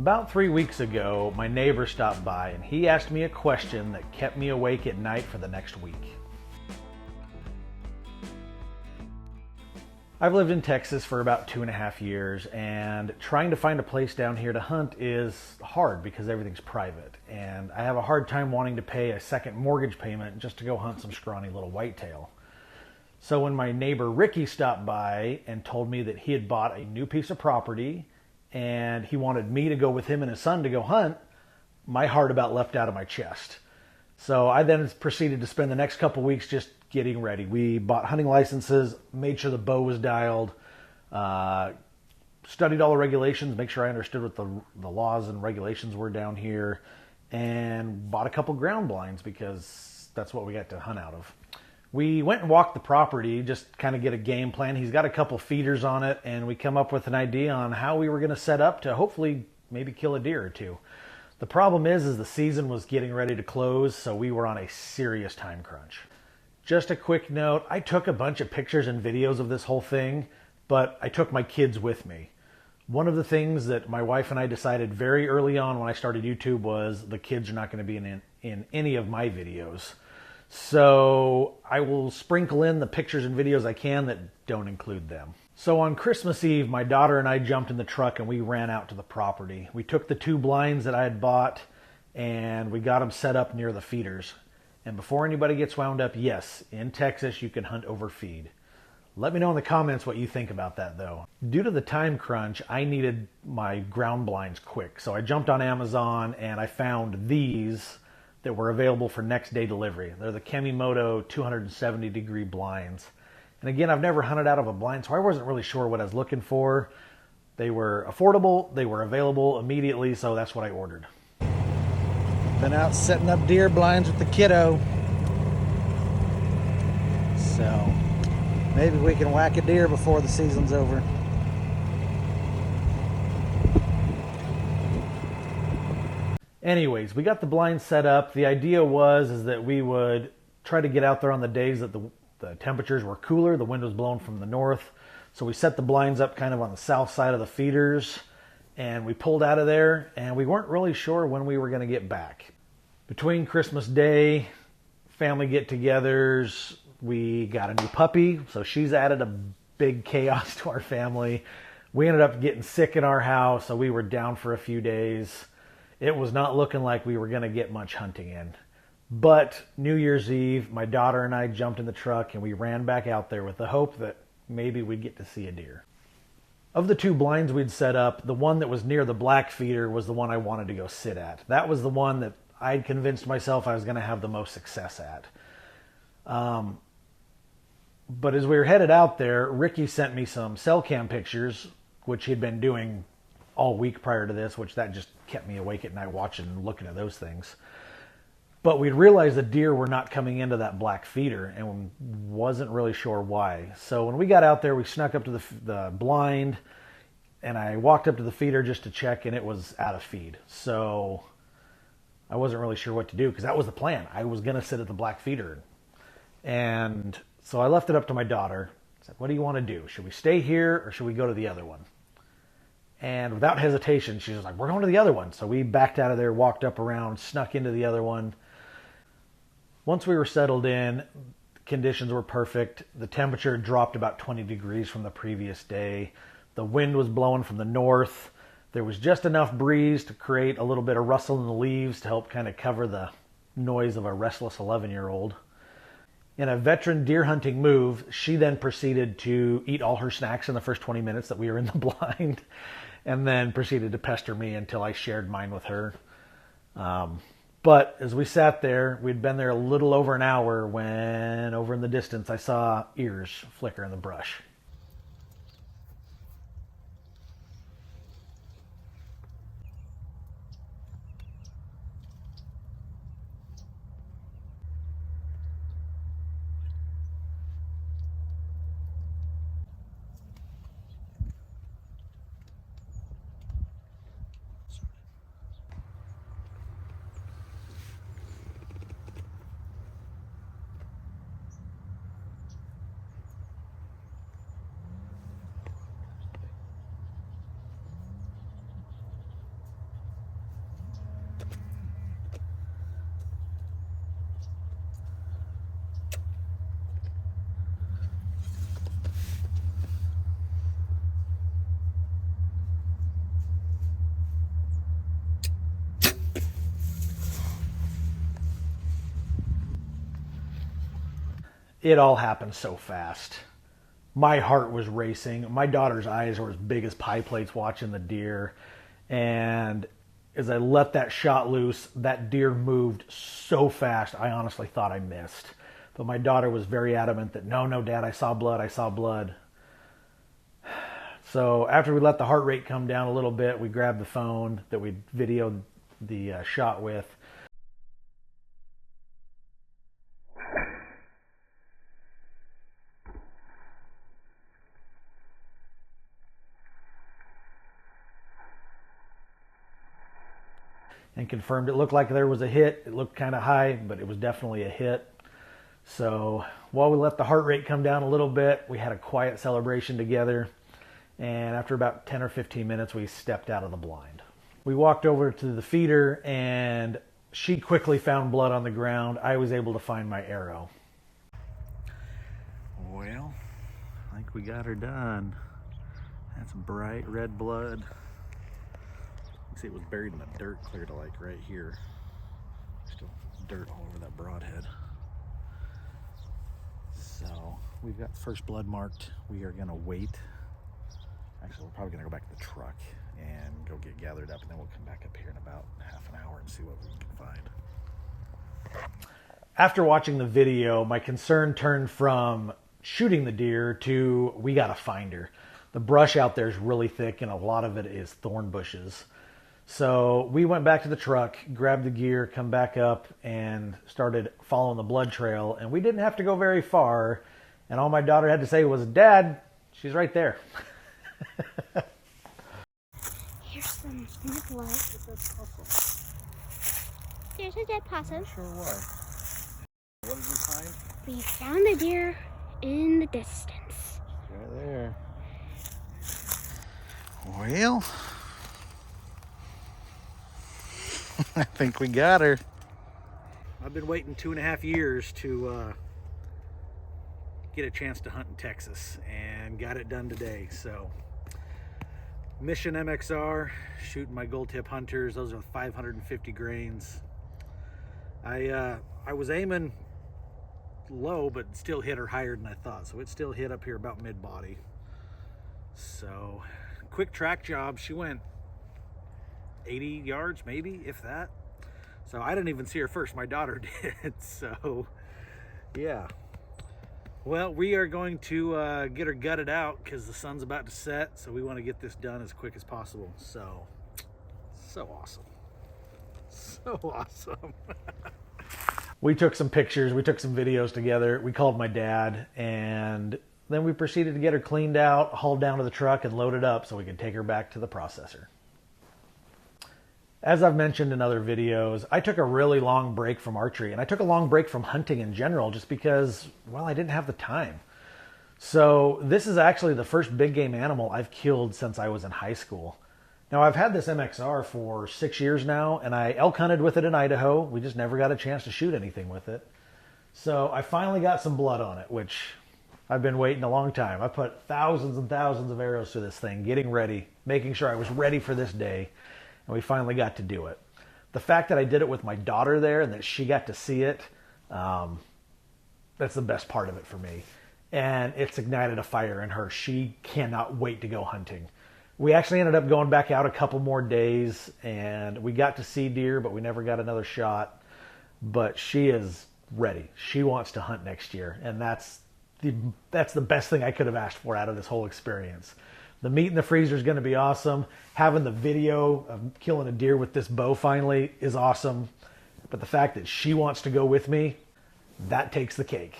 About 3 weeks ago, my neighbor stopped by and he asked me a question that kept me awake at night for the next week. I've lived in Texas for about 2.5 years, and trying to find a place down here to hunt is hard because everything's private. And I have a hard time wanting to pay a second mortgage payment just to go hunt some scrawny little whitetail. So when my neighbor Ricky stopped by and told me that he had bought a new piece of property and he wanted me to go with him and his son to go hunt, my heart about leapt out of my chest. So I then proceeded to spend the next couple weeks just getting ready. We bought hunting licenses, made sure the bow was dialed, studied all the regulations, make sure I understood what the laws and regulations were down here, and bought a couple ground blinds because that's what we got to hunt out of. We went and walked the property, just kind of get a game plan. He's got a couple feeders on it, and we come up with an idea on how we were going to set up to hopefully maybe kill a deer or two. The problem is the season was getting ready to close, so we were on a serious time crunch. Just a quick note, I took a bunch of pictures and videos of this whole thing, but I took my kids with me. One of the things that my wife and I decided very early on when I started YouTube was the kids are not going to be in any of my videos. So I will sprinkle in the pictures and videos I can that don't include them. So on Christmas Eve, my daughter and I jumped in the truck and we ran out to the property. We took the 2 blinds that I had bought and we got them set up near the feeders. And before anybody gets wound up, yes, in Texas you can hunt over feed. Let me know in the comments what you think about that though. Due to the time crunch, I needed my ground blinds quick. So I jumped on Amazon and I found these that were available for next day delivery. They're the Kemimoto 270 degree blinds. And again, I've never hunted out of a blind, so I wasn't really sure what I was looking for. They were affordable, they were available immediately, so that's what I ordered. Been out setting up deer blinds with the kiddo. So maybe we can whack a deer before the season's over. Anyways, we got the blinds set up. The idea was that we would try to get out there on the days that the temperatures were cooler. The wind was blowing from the north. So we set the blinds up kind of on the south side of the feeders. And we pulled out of there. And we weren't really sure when we were going to get back. Between Christmas Day, family get-togethers, we got a new puppy. So she's added a big chaos to our family. We ended up getting sick in our house. So we were down for a few days. It was not looking like we were going to get much hunting in. But New Year's Eve, my daughter and I jumped in the truck and we ran back out there with the hope that maybe we'd get to see a deer. Of the 2 blinds we'd set up, the one that was near the black feeder was the one I wanted to go sit at. That was the one that I'd convinced myself I was going to have the most success at. But as we were headed out there, Ricky sent me some cell cam pictures, which he'd been doing all week prior to this, which that just kept me awake at night watching and looking at those things. But we realized the deer were not coming into that black feeder and wasn't really sure why. So when we got out there, we snuck up to the blind and I walked up to the feeder just to check and it was out of feed. So I wasn't really sure what to do because that was the plan. I was going to sit at the black feeder. And so I left it up to my daughter. I said, what do you want to do? Should we stay here or should we go to the other one? And without hesitation, she was like, we're going to the other one. So we backed out of there, walked up around, snuck into the other one. Once we were settled in, conditions were perfect. The temperature dropped about 20 degrees from the previous day. The wind was blowing from the north. There was just enough breeze to create a little bit of rustle in the leaves to help kind of cover the noise of a restless 11-year-old. In a veteran deer hunting move, she then proceeded to eat all her snacks in the first 20 minutes that we were in the blind. And then proceeded to pester me until I shared mine with her. But as we sat there, we'd been there a little over an hour when over in the distance I saw ears flicker in the brush. it all happened so fast. My heart was racing. My daughter's eyes were as big as pie plates watching the deer. And as I let that shot loose, that deer moved so fast, I honestly thought I missed. But my daughter was very adamant that, no, Dad, I saw blood, I saw blood. So after we let the heart rate come down a little bit, we grabbed the phone that we videoed the shot with. And confirmed it looked like there was a hit. It looked kind of high, but it was definitely a hit. So while we let the heart rate come down a little bit, we had a quiet celebration together. And after about 10 or 15 minutes, we stepped out of the blind. We walked over to the feeder, and she quickly found blood on the ground. I was able to find my arrow. Well, I think we got her done. That's bright red blood. See, it was buried in the dirt clear to like right here. Still dirt all over that broadhead. So we've got the first blood marked. We are gonna wait. Actually, we're probably gonna go back to the truck and go get gathered up, and then we'll come back up here in about half an hour and see what we can find. After watching the video, my concern turned from shooting the deer to we gotta find her. The brush out there is really thick, and a lot of it is thorn bushes. So we went back to the truck, grabbed the gear, come back up, and started following the blood trail. And we didn't have to go very far. And all my daughter had to say was, Dad, she's right there. Here's some in the blood. There's a dead possum. Sure why. What did we find? We found the deer in the distance. Right there. Well, I think we got her. I've been waiting 2.5 years to get a chance to hunt in Texas, and got it done today. So, Mission MXR, shooting my gold tip hunters. Those are 550 grains. I was aiming low, but still hit her higher than I thought. So it still hit up here about mid-body. So, quick track job. She went 80 yards, maybe, if that. So I didn't even see her first. My daughter did. So, yeah. Well, we are going to get her gutted out because the sun's about to set. So we want to get this done as quick as possible. So awesome. So awesome. We took some pictures. We took some videos together. We called my dad, and then we proceeded to get her cleaned out, hauled down to the truck, and loaded up so we could take her back to the processor. As I've mentioned in other videos, I took a really long break from archery, and I took a long break from hunting in general just because, well, I didn't have the time. So this is actually the first big game animal I've killed since I was in high school. Now, I've had this MXR for 6 years now, and I elk hunted with it in Idaho. We just never got a chance to shoot anything with it. So I finally got some blood on it, which I've been waiting a long time. I put thousands and thousands of arrows to this thing, getting ready, making sure I was ready for this day. And we finally got to do it. The fact that I did it with my daughter there and that she got to see it, that's the best part of it for me. And it's ignited a fire in her. She cannot wait to go hunting. We actually ended up going back out a couple more days, and we got to see deer, but we never got another shot. But she is ready. She wants to hunt next year, and that's the best thing I could have asked for out of this whole experience. The meat in the freezer is going to be awesome. Having the video of killing a deer with this bow finally is awesome. But the fact that she wants to go with me, that takes the cake.